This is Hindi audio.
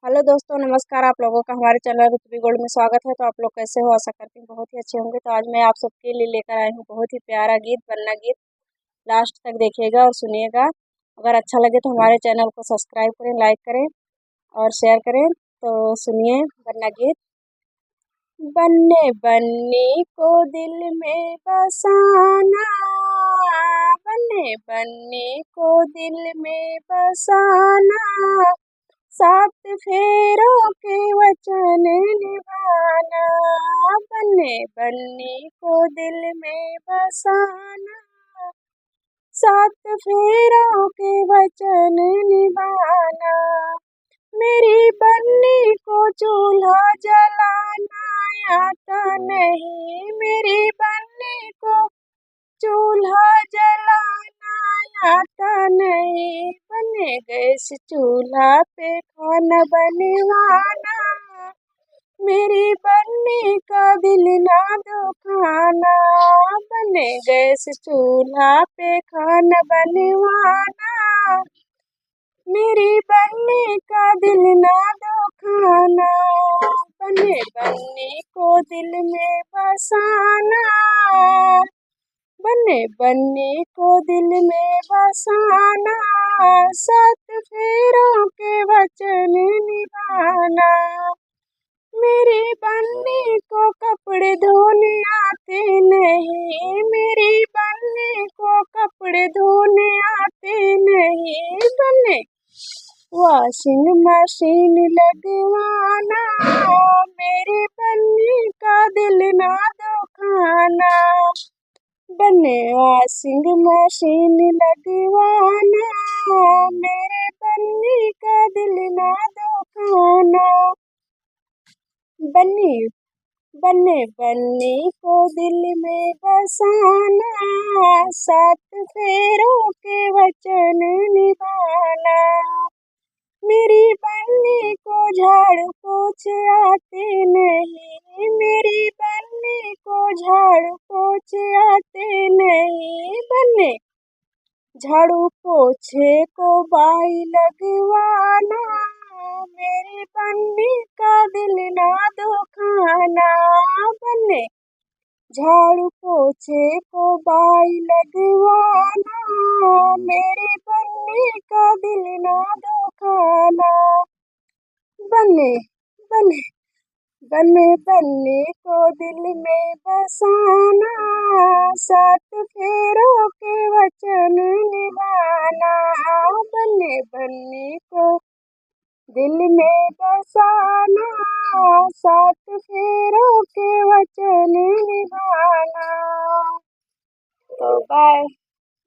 हेलो दोस्तों, नमस्कार। आप लोगों का हमारे चैनल ऋत्वी गोल्ड में स्वागत है। तो आप लोग कैसे हो? आशा करती हूँ बहुत ही अच्छे होंगे। तो आज मैं आप सबके लिए लेकर आई हूँ बहुत ही प्यारा गीत, वरना गीत। लास्ट तक देखिएगा और सुनिएगा। अगर अच्छा लगे तो हमारे चैनल को सब्सक्राइब करें, लाइक करें और शेयर करें। तो सुनिए वरना गीत। बन्ने बन्नी को दिल में बसाना, बन्ने बन्नी को दिल में बसाना, सात फेरों के वचन निभाना, बन्ने बन्नी को दिल में बसाना, सात फेरों के वचन निभाना। मेरी बन्नी को चूल्हा जलाना आता नहीं, मेरी बन्नी को चूल्हा जलाना आता नहीं, बने गैस चूल्हा पे खाना बनवाना, मेरी बन्नी का दिल ना दुखाना, बने गैस चूल्हा पे खाना बनवाना, मेरी बन्नी का दिल ना दुखाना, बने बन्नी को दिल में बसाना, बन्ने बन्नी को दिल में बसाना, सात फेरों के वचन निभाना। मेरी बन्नी को कपड़े धोने आते नहीं, मेरी बन्नी को कपड़े धोने आते नहीं, बन्ने वॉशिंग मशीन लगवाना, मेरी बन्नी का दिल ना दुखाना, बने वॉशिंग मशीन लगवाना, मेरे बन्नी का दिल ना दुखाना। बन्नी बन्ने बन्नी को दिल में बसाना, सात फेरों के वचन निभाना, मेरी बन्नी को झाड़ू पोछे आते नहीं, मेरी बन्नी को झाड़ू पोछे आते नहीं, बन्ने झाड़ू पोछे को बाई लगवाना, मेरी बन्नी का दिल ना दुखाना, बन्ने झाड़ू पोछे को बाई लगवाना, मेरी बन्नी का दिल ना दुखाना। बन्ने बन्ने बन्ने बन्नी को दिल में बसाना, सात फेरों के वचन निभाना, बन्ने बन्नी को दिल में बसाना, सात फेरों के वचन निभाना। तो बाय।